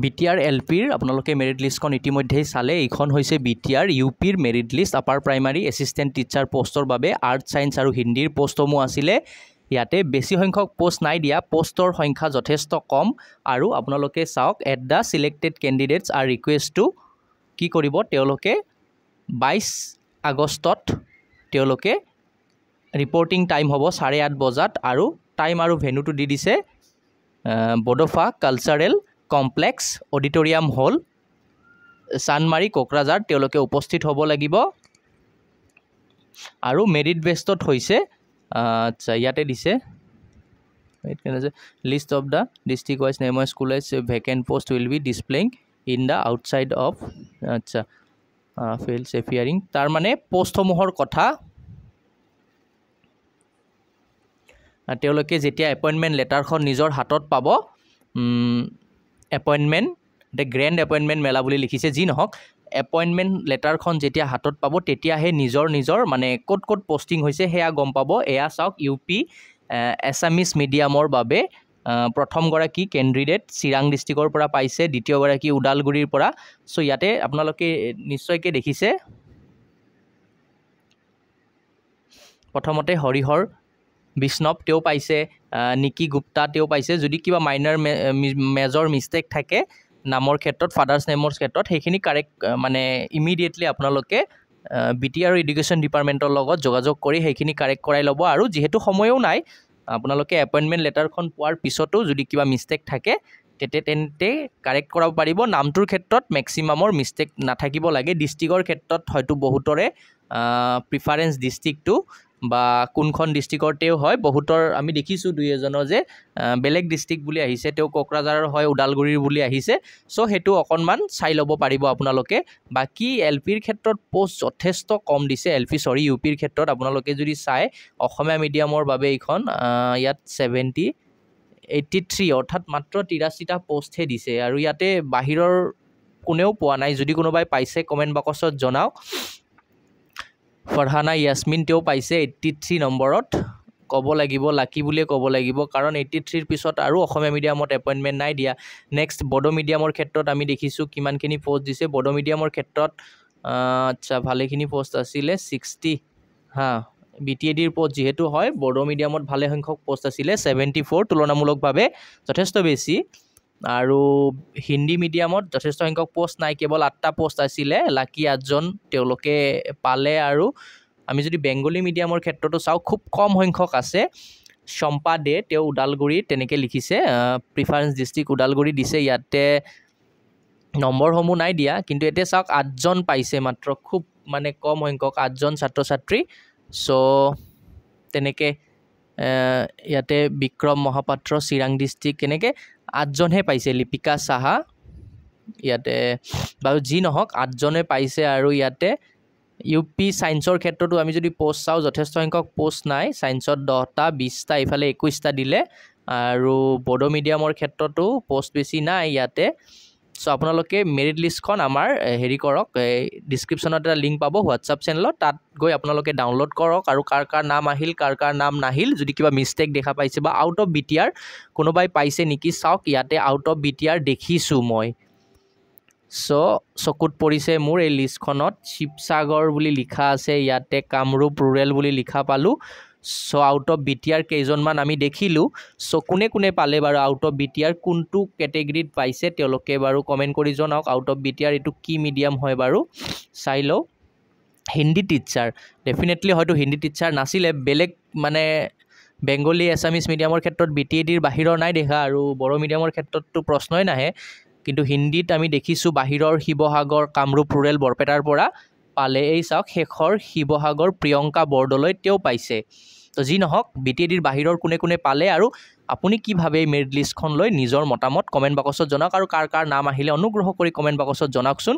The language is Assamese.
BTR LPৰ আপোনালোকে মেৰিট লিষ্টখন ইতিমধ্যেই চালে। এইখন হৈছে BTR UPৰ merit list upper primary assistant teacher পোষ্টৰ বাবে আৰ্ট ছায়েন্স আৰু হিন্দীৰ পোষ্টসমূহ আছিলে। ইয়াতে বেছি সংখ্যক পোষ্ট নাই দিয়া, পোষ্টৰ সংখ্যা যথেষ্ট কম। আৰু আপোনালোকে চাওক, at the selected candidates are request to কি কৰিব, তেওঁলোকে 22 আগষ্টত তেওঁলোকে ৰিপৰ্টিং টাইম হ'ব 8:30 বজাত। আৰু টাইম আৰু ভেন্যুটো দি দিছে বডোফা কালচাৰেল কমপ্লেক্স অডিটৰিয়াম হল, চানমাৰী, কোকৰাঝাৰ। তেওঁলোকে উপস্থিত হ'ব লাগিব। আৰু মেৰিট বেষ্টত হৈছে আচ্ছা ইয়াতে দিছে list of the district wise name school wise vacant post will be displaying in the outside of আচ্ছা ফিল্ডছ এপিয়াৰিং। তাৰমানে পোষ্টসমূহৰ কথা তেওঁলোকে যেতিয়া এপইণ্টমেণ্ট লেটাৰখন নিজৰ হাতত পাব, এপইণ্টমেণ্ট গ্ৰেণ্ড এপইণ্টমেণ্ট মেলা বুলি লিখিছে, যি নহওক এপইণ্টমেণ্ট লেটাৰখন যেতিয়া হাতত পাব তেতিয়াহে নিজৰ মানে ক'ত ক'ত পষ্টিং হৈছে সেয়া গম পাব। এয়া চাওক, UP এছামিছ মিডিয়ামৰ বাবে প্ৰথমগৰাকী কেণ্ডিডেট চিৰাং ডিষ্ট্ৰিক্টৰ পৰা পাইছে, দ্বিতীয়গৰাকী ওদালগুৰিৰ পৰা। চ' ইয়াতে আপোনালোকে নিশ্চয়কৈ দেখিছে, প্ৰথমতে হৰিহৰ বিষ্ণৱ তেওঁ পাইছে, নিকি গুপ্তা তেওঁ পাইছে। যদি কিবা মাইনাৰ মেজৰ মিষ্টেক থাকে নামৰ ক্ষেত্ৰত, ফাদাৰ্ছ নেমৰ ক্ষেত্ৰত, সেইখিনি কাৰেক্ট মানে ইমিডিয়েটলি আপোনালোকে BTR এডুকেশ্যন ডিপাৰ্টমেণ্টৰ লগত যোগাযোগ কৰি সেইখিনি কাৰেক্ট কৰাই ল'ব। আৰু যিহেতু সময়ো নাই, আপোনালোকে এপইণ্টমেণ্ট লেটাৰখন পোৱাৰ পিছতো যদি কিবা মিষ্টেক থাকে তেন্তে কাৰেক্ট কৰাব পাৰিব। নামটোৰ ক্ষেত্ৰত মেক্সিমামৰ মিষ্টেক নাথাকিব লাগে। ডিষ্ট্ৰিক্টৰ ক্ষেত্ৰত হয়তো বহুতৰে প্ৰিফাৰেঞ্চ ডিষ্ট্ৰিক্টটো বা কোনখন ডিষ্ট্ৰিক্টৰ তেওঁ হয়, বহুতৰ আমি দেখিছোঁ দুই এজনৰ যে বেলেগ ডিষ্ট্ৰিক্ট বুলি আহিছে, তেওঁ কোকৰাঝাৰৰ হয়, ওদালগুৰিৰ বুলি আহিছে। চ' সেইটো অকণমান চাই ল'ব পাৰিব আপোনালোকে। বাকী LPৰ ক্ষেত্ৰত পোষ্ট যথেষ্ট কম দিছে, UPৰ ক্ষেত্ৰত আপোনালোকে যদি চাই, অসমীয়া মিডিয়ামৰ বাবে এইখন ইয়াত 83 অৰ্থাৎ মাত্ৰ 83টা পোষ্টহে দিছে। আৰু ইয়াতে বাহিৰৰ কোনেও পোৱা নাই। যদি কোনোবাই পাইছে কমেণ্ট বক্সত জনাওক। ফৰহানা ইয়াছমিন তেওঁ পাইছে 83 নম্বৰত। ক'ব লাগিব লাকি বুলিয়ে ক'ব লাগিব, কাৰণ 83ৰ পিছত আৰু অসমীয়া মিডিয়ামত এপইণ্টমেণ্ট নাই দিয়া। নেক্সট বড়ো মিডিয়ামৰ ক্ষেত্ৰত আমি দেখিছোঁ কিমানখিনি পোষ্ট দিছে। বড়ো মিডিয়ামৰ ক্ষেত্ৰত আচ্ছা ভালেখিনি পোষ্ট আছিলে, 60 BTADৰ পোষ্ট যিহেতু হয়, বড়ো মিডিয়ামত ভালে সংখ্যক পোষ্ট আছিলে 74, তুলনামূলকভাৱে যথেষ্ট বেছি। আৰু হিন্দী মিডিয়ামত যথেষ্ট সংখ্যক পোষ্ট নাই, কেৱল 8টা পোষ্ট আছিলে, লাকি 8জন তেওঁলোকে পালে। আৰু আমি যদি বেংগলী মিডিয়ামৰ ক্ষেত্ৰতো চাওঁ, খুব কম সংখ্যক আছে। চম্পা দে তেওঁ ওদালগুৰি তেনেকৈ লিখিছে, প্ৰিফাৰেঞ্চ ডিষ্ট্ৰিক্ট ওদালগুৰি দিছে, ইয়াতে নম্বৰসমূহ নাই দিয়া। কিন্তু এতিয়া চাওক 8জন পাইছে মাত্ৰ, খুব মানে কম সংখ্যক 8জন ছাত্ৰ ছাত্ৰী। চ' তেনেকৈ ইয়াতে বিক্ৰম মহাপাত্ৰ চিৰাং ডিষ্ট্ৰিক্ট এনেকৈ 8জনহে পাইছে। লিপিকা সাহা ইয়াতে বাৰু যি নহওক 8জনে পাইছে। আৰু ইয়াতে UP ছায়েন্সৰ ক্ষেত্ৰতো আমি যদি পোষ্ট চাওঁ, যথেষ্ট সংখ্যক পোষ্ট নাই। ছায়েন্সত 10টা 20টা, ইফালে 21টা দিলে। আৰু বড়ো মিডিয়ামৰ ক্ষেত্ৰতো পোষ্ট বেছি নাই ইয়াতে। চ' আপোনালোকে মেৰিট লিষ্টখন আমাৰ হেৰি কৰক, ডিছক্ৰিপশ্যনত এটা লিংক পাব হোৱাটছআপ চেনেলত, তাত গৈ আপোনালোকে ডাউনলোড কৰক। আৰু কাৰ কাৰ নাম আহিল, কাৰ কাৰ নাম নাহিল, যদি কিবা মিষ্টেক দেখা পাইছে বা আউট অফ BTR কোনোবাই পাইছে নেকি চাওক। ইয়াতে আউট অফ BTR দেখিছোঁ মই। চ' চকুত পৰিছে মোৰ এই লিষ্টখনত শিৱসাগৰ বুলি লিখা আছে, ইয়াতে কামৰূপ ৰুৰেল বুলি লিখা পালোঁ। চ' আউট অফ BTR কেইজনমান আমি দেখিলোঁ। চ' কোনে কোনে পালে বাৰু আউট অফ BTR, কোনটো কেটেগৰীত পাইছে তেওঁলোকে বাৰু কমেণ্ট কৰি জনাওক। আউট অফ BTR এইটো কি মিডিয়াম হয় বাৰু চাই লওঁ। হিন্দী টিচাৰ, ডেফিনেটলি হয়তো হিন্দী টিচাৰ নাছিলে, বেলেগ মানে বেংগলী এছামিছ মিডিয়ামৰ ক্ষেত্ৰত BTADৰ বাহিৰৰ নাই দেখা। আৰু বড়ো মিডিয়ামৰ ক্ষেত্ৰততো প্ৰশ্নই নাহে। কিন্তু হিন্দীত আমি দেখিছোঁ বাহিৰৰ শিৱসাগৰ, কামৰূপ ৰুৰেল, বৰপেটাৰ পৰা পালে। এই চাওক শেষৰ শিৱসাগৰ প্ৰিয়ংকা বৰদলৈ তেওঁ পাইছে। তো যি নহওক BTADৰ বাহিৰৰ কোনে কোনে পালে, আৰু আপুনি কি ভাবে এই মেৰিট লিষ্টখন লৈ নিজৰ মতামত কমেণ্ট বক্সত জনাওক। আৰু কাৰ কাৰ নাম আহিলে অনুগ্ৰহ কৰি কমেণ্ট বক্সত জনাওকচোন।